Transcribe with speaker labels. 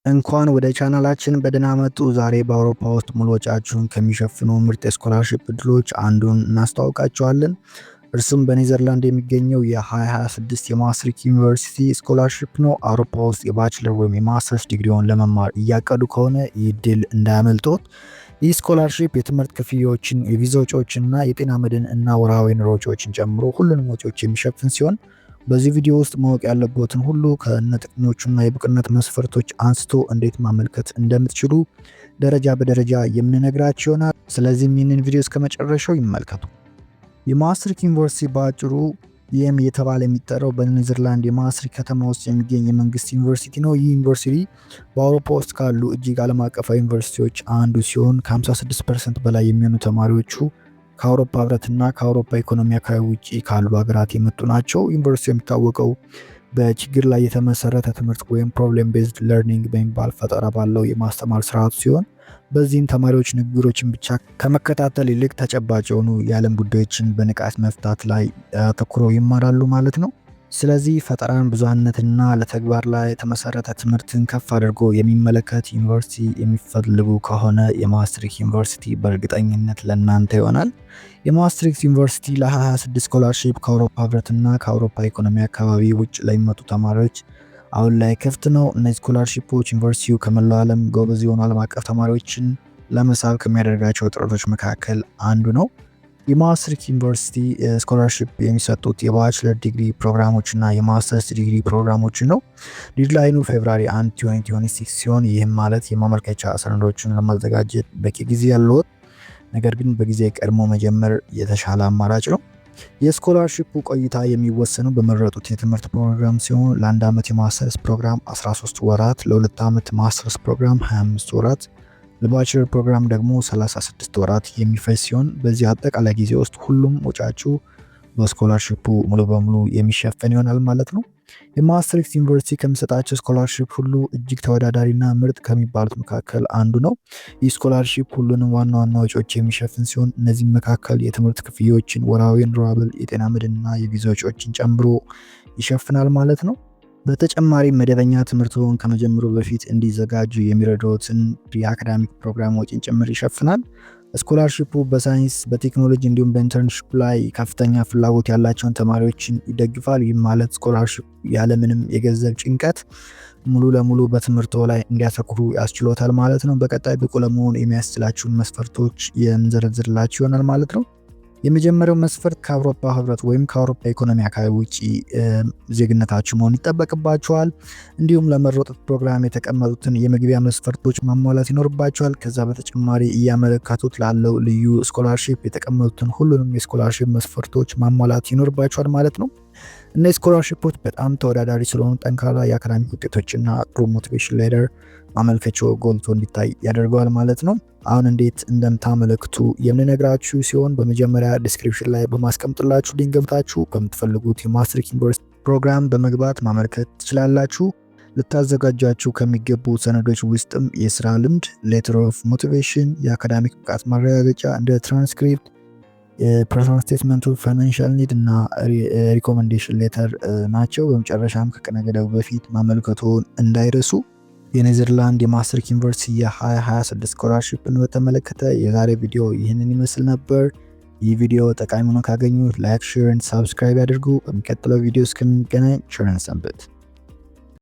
Speaker 1: እንኳን ወደ ቻናላችን በደህና መጡ። ዛሬ በአውሮፓ ውስጥ ሙሉ ወጪያችሁን ከሚሸፍኑ ምርጥ የስኮላርሺፕ እድሎች አንዱን እናስተዋውቃችኋለን። እርሱም በኔዘርላንድ የሚገኘው የ2026 የማስትሪክት ዩኒቨርሲቲ ስኮላርሺፕ ነው። አውሮፓ ውስጥ የባችለር ወይም የማስተርስ ዲግሪውን ለመማር እያቀዱ ከሆነ ይህ እድል እንዳያመልጦት። ይህ ስኮላርሺፕ የትምህርት ክፍያዎችን፣ የቪዛ ወጪዎችንና የጤና መድን እና ወርሃዊ ኑሮ ወጪዎችን ጨምሮ ሁሉንም ወጪዎች የሚሸፍን ሲሆን በዚህ ቪዲዮ ውስጥ ማወቅ ያለቦትን ሁሉ ከነጥቅሞቹና የብቅነት መስፈርቶች አንስቶ እንዴት ማመልከት እንደምትችሉ ደረጃ በደረጃ የምንነግራችሁ ይሆናል። ስለዚህ ይህንን ቪዲዮ እስከ መጨረሻው ይመልከቱ። የማስትሪክት ዩኒቨርሲቲ በአጭሩ ይህም እየተባለ የሚጠራው በኔዘርላንድ የማስትሪክት ከተማ ውስጥ የሚገኝ የመንግስት ዩኒቨርሲቲ ነው። ይህ ዩኒቨርሲቲ በአውሮፓ ውስጥ ካሉ እጅግ ዓለም አቀፋዊ ዩኒቨርሲቲዎች አንዱ ሲሆን ከ56% በላይ የሚሆኑ ተማሪዎቹ ከአውሮፓ ህብረትና ከአውሮፓ ኢኮኖሚ አካባቢ ውጪ ካሉ ሀገራት የመጡ ናቸው። ዩኒቨርሲቲው የሚታወቀው በችግር ላይ የተመሰረተ ትምህርት ወይም ፕሮብሌም ቤዝድ ለርኒንግ በሚባል ፈጠራ ባለው የማስተማር ስርዓቱ ሲሆን በዚህም ተማሪዎች ንግግሮችን ብቻ ከመከታተል ይልቅ ተጨባጭ የሆኑ የዓለም ጉዳዮችን በንቃት መፍታት ላይ አተኩረው ይማራሉ ማለት ነው። ስለዚህ ፈጠራን፣ ብዙሃነትና ለተግባር ላይ የተመሰረተ ትምህርትን ከፍ አድርጎ የሚመለከት ዩኒቨርሲቲ የሚፈልጉ ከሆነ የማስትሪክት ዩኒቨርሲቲ በእርግጠኝነት ለእናንተ ይሆናል። የማስትሪክት ዩኒቨርሲቲ ለ2026 ስኮላርሺፕ ከአውሮፓ ህብረትና ከአውሮፓ ኢኮኖሚ አካባቢ ውጭ ለሚመጡ ተማሪዎች አሁን ላይ ክፍት ነው። እነዚህ ስኮላርሺፖች ዩኒቨርሲቲው ከመላው ዓለም ጎበዝ የሆኑ ዓለም አቀፍ ተማሪዎችን ለመሳብ ከሚያደርጋቸው ጥረቶች መካከል አንዱ ነው። የማስትሪክት ዩኒቨርሲቲ ስኮላርሺፕ የሚሰጡት የባችለር ዲግሪ ፕሮግራሞችና የማስተርስ ዲግሪ ፕሮግራሞችን ነው። ዲድላይኑ ፌብራሪ 1 2026 ሲሆን ይህም ማለት የማመልከቻ ሰነዶችን ለማዘጋጀት በቂ ጊዜ ያለዎት፣ ነገር ግን በጊዜ ቀድሞ መጀመር የተሻለ አማራጭ ነው። የስኮላርሺፑ ቆይታ የሚወሰነው በመረጡት የትምህርት ፕሮግራም ሲሆን ለአንድ ዓመት የማስተርስ ፕሮግራም 13 ወራት፣ ለሁለት ዓመት ማስተርስ ፕሮግራም 25 ወራት፣ ለባችለር ፕሮግራም ደግሞ 36 ወራት የሚፈጅ ሲሆን በዚህ አጠቃላይ ጊዜ ውስጥ ሁሉም ወጪያችሁ በስኮላርሺፑ ሙሉ በሙሉ የሚሸፈን ይሆናል ማለት ነው። የማስትሪክት ዩኒቨርሲቲ ከሚሰጣቸው ስኮላርሺፕ ሁሉ እጅግ ተወዳዳሪና ምርጥ ከሚባሉት መካከል አንዱ ነው። ይህ ስኮላርሺፕ ሁሉንም ዋና ዋና ወጪዎች የሚሸፍን ሲሆን እነዚህም መካከል የትምህርት ክፍያዎችን፣ ወርሃዊ ኑሮብል፣ የጤና መድንና የቪዛ ወጪዎችን ጨምሮ ይሸፍናል ማለት ነው። በተጨማሪ መደበኛ ትምህርቱን ከመጀመሩ በፊት እንዲዘጋጁ የሚረዱትን የአካዳሚክ ፕሮግራም ወጪን ጭምር ይሸፍናል። ስኮላርሺፑ በሳይንስ፣ በቴክኖሎጂ እንዲሁም በኢንተርንሺፕ ላይ ከፍተኛ ፍላጎት ያላቸውን ተማሪዎችን ይደግፋል። ይህም ማለት ስኮላርሺፕ ያለምንም የገንዘብ ጭንቀት ሙሉ ለሙሉ በትምህርቶ ላይ እንዲያተኩሩ ያስችሎታል ማለት ነው። በቀጣይ ብቁ ለመሆን የሚያስችላችሁን መስፈርቶች የምንዘረዝርላችሁ ይሆናል ማለት ነው። የመጀመሪያው መስፈርት ከአውሮፓ ህብረት ወይም ከአውሮፓ ኢኮኖሚ አካባቢ ውጪ ዜግነታችሁ መሆን ይጠበቅባችኋል። እንዲሁም ለመረጡት ፕሮግራም የተቀመጡትን የመግቢያ መስፈርቶች ማሟላት ይኖርባችኋል። ከዛ በተጨማሪ እያመለከቱት ላለው ልዩ ስኮላርሺፕ የተቀመጡትን ሁሉንም የስኮላርሺፕ መስፈርቶች ማሟላት ይኖርባችኋል ማለት ነው። እነዚህ ስኮላርሺፖች በጣም ተወዳዳሪ ስለሆኑ ጠንካራ የአካዳሚክ ውጤቶችና ጥሩ ሞቲቬሽን ሌተር ማመልከቻው ጎልቶ እንዲታይ ያደርገዋል ማለት ነው። አሁን እንዴት እንደምታመለክቱ የምንነግራችሁ ሲሆን በመጀመሪያ ዲስክሪፕሽን ላይ በማስቀምጥላችሁ ሊንክ ገብታችሁ በምትፈልጉት የማስትሪክት ዩኒቨርሲቲ ፕሮግራም በመግባት ማመልከት ትችላላችሁ። ልታዘጋጃችሁ ከሚገቡ ሰነዶች ውስጥም የስራ ልምድ፣ ሌተር ኦፍ ሞቲቬሽን፣ የአካዳሚክ ብቃት ማረጋገጫ እንደ ትራንስክሪፕት፣ የፐርሰናል ስቴትመንቱ፣ ፋይናንሻል ኒድ እና ሪኮሜንዴሽን ሌተር ናቸው። በመጨረሻም ከቀነ ገደቡ በፊት ማመልከቱን እንዳይረሱ። የኔዘርላንድ የማስትሪክት ዩኒቨርሲቲ የ2026 ስኮላርሺፕን በተመለከተ የዛሬ ቪዲዮ ይህንን ይመስል ነበር። ይህ ቪዲዮ ጠቃሚ ሆኖ ካገኙት ላይክ፣ ሼር እና ሰብስክራይብ ያድርጉ። በሚቀጥለው ቪዲዮ እስክንገናኝ ቸር እንሰንብት።